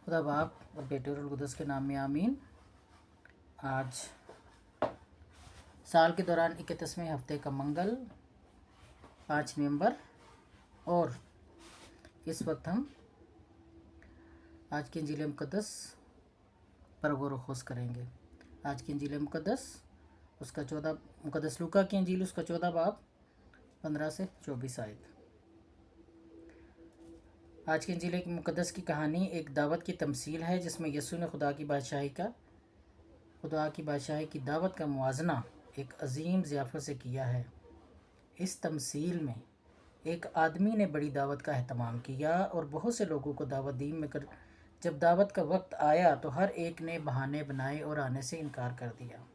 खुदा बाप और बेटे और कुदस के नाम में आमीन। आज साल के दौरान 31वें हफ्ते का मंगल 5 नवंबर, और इस वक्त हम आज की इंजील मुक़द्दस पर गौर व खोज करेंगे। आज की इंजील मुक़द्दस उसका 14 मुक़द्दस लूका की इंजील उसका 14 बाब 15 से 24 आयत। आज की इंजील मुक़द्दस की कहानी एक दावत की तमसील है जिसमें यीशु ने खुदा की बादशाही की दावत का मुआजना एक अजीम ज़ियाफ़त से किया है। इस तमसील में एक आदमी ने बड़ी दावत का एहतमाम किया और बहुत से लोगों को दावत दी, मगर जब दावत का वक्त आया तो हर एक ने बहाने बनाए और आने से इनकार कर दिया।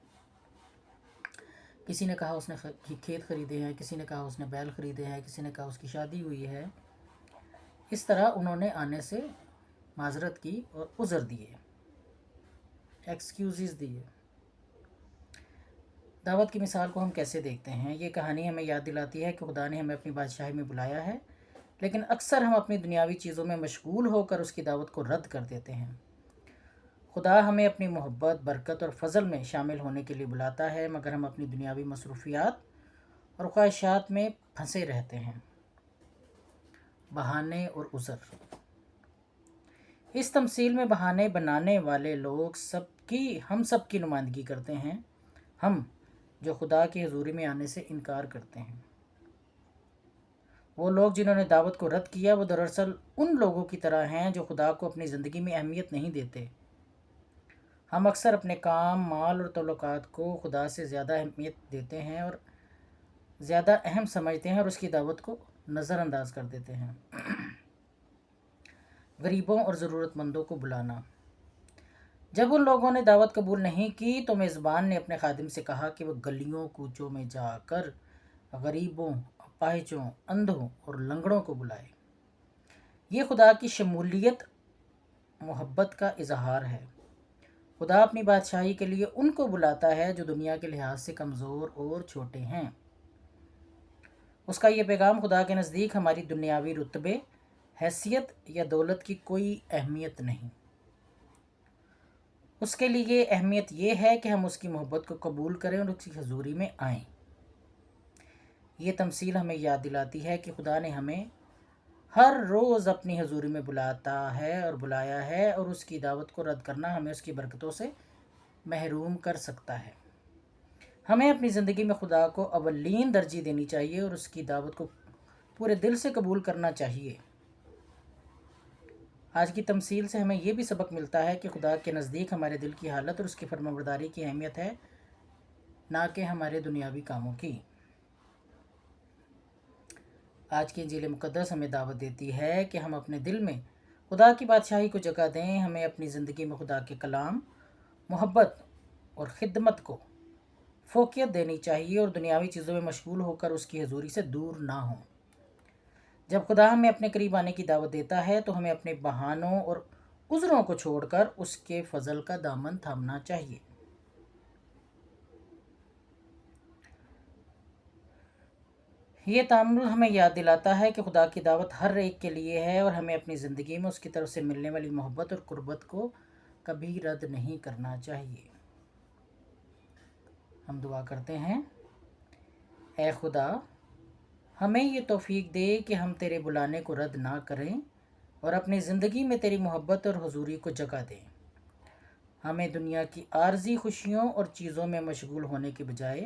किसी ने कहा उसने खेत ख़रीदे हैं, किसी ने कहा उसने बैल ख़रीदे हैं, किसी ने कहा उसकी शादी हुई है। इस तरह उन्होंने आने से माजरत की और उज़र दिए, एक्सक्यूज़ दिए। दावत की मिसाल को हम कैसे देखते हैं? ये कहानी हमें याद दिलाती है कि खुदा ने हमें अपनी बादशाही में बुलाया है, लेकिन अक्सर हम अपनी दुनियावी चीज़ों में मशगूल होकर उसकी दावत को रद्द कर देते हैं। खुदा हमें अपनी मोहब्बत, बरकत और फजल में शामिल होने के लिए बुलाता है, मगर हम अपनी दुनियावी मसरूफियात और ख्वाहिशात में फंसे रहते हैं। बहाने और उज़र। इस तमसील में बहाने बनाने वाले लोग हम सब की नुमाइंदगी करते हैं, हम जो खुदा की हुजूरी में आने से इनकार करते हैं। वो लोग जिन्होंने दावत को रद्द किया वो दरअसल उन लोगों की तरह हैं जो खुदा को अपनी ज़िंदगी में अहमियत नहीं देते। हम अक्सर अपने काम, माल और तल्लुकात को खुदा से ज़्यादा अहमियत देते हैं और ज़्यादा अहम समझते हैं और उसकी दावत को नज़रअंदाज कर देते हैं। गरीबों और ज़रूरतमंदों को बुलाना। जब उन लोगों ने दावत कबूल नहीं की तो मेज़बान ने अपने खादिम से कहा कि वह गलियों कूचों में जाकर गरीबों, अपाहिजों, अंधों और लंगड़ों को बुलाए। ये खुदा की शमूलियत, मोहब्बत का इजहार है। खुदा अपनी बादशाही के लिए उनको बुलाता है जो दुनिया के लिहाज से कमज़ोर और छोटे हैं। उसका ये पैगाम खुदा के नज़दीक हमारी दुनियावी रुतबे, हैसियत या दौलत की कोई अहमियत नहीं। उसके लिए अहमियत ये है कि हम उसकी मोहब्बत को कबूल करें और उसकी हजूरी में आएं। ये तमसील हमें याद दिलाती है कि खुदा ने हमें हर रोज़ अपनी हजूरी में बुलाया है और उसकी दावत को रद्द करना हमें उसकी बरकतों से महरूम कर सकता है। हमें अपनी ज़िंदगी में खुदा को अवलीन तरजीह देनी चाहिए और उसकी दावत को पूरे दिल से कबूल करना चाहिए। आज की तमसील से हमें यह भी सबक मिलता है कि खुदा के नज़दीक हमारे दिल की हालत और उसकी फरमाबरदारी की अहमियत है, ना कि हमारे दुनियावी कामों की। आज की इंजील मुक़द्दस हमें दावत देती है कि हम अपने दिल में खुदा की बादशाही को जगह दें। हमें अपनी ज़िंदगी में खुदा के कलाम, मोहब्बत और ख़िदमत को फ़ोकियत देनी चाहिए और दुनियावी चीज़ों में मशगूल होकर उसकी हजूरी से दूर ना हों। जब खुदा हमें अपने करीब आने की दावत देता है तो हमें अपने बहानों और उज़रों को छोड़कर उसके फजल का दामन थामना चाहिए। ये तामुल हमें याद दिलाता है कि खुदा की दावत हर एक के लिए है और हमें अपनी ज़िंदगी में उसकी तरफ से मिलने वाली मोहब्बत और कुर्बत को कभी रद्द नहीं करना चाहिए। हम दुआ करते हैं, ऐ खुदा, हमें ये तौफीक दे कि हम तेरे बुलाने को रद्द ना करें और अपनी ज़िंदगी में तेरी मोहब्बत और हुजूरी को जगह दें। हमें दुनिया की आर्जी खुशियों और चीज़ों में मशगूल होने के बजाय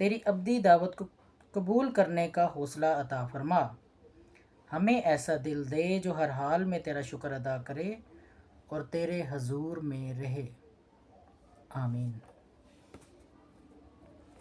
तेरी अब्दी दावत को कबूल करने का हौसला अता फरमा। हमें ऐसा दिल दे जो हर हाल में तेरा शुक्र अदा करे और तेरे हजूर में रहे। आमीन।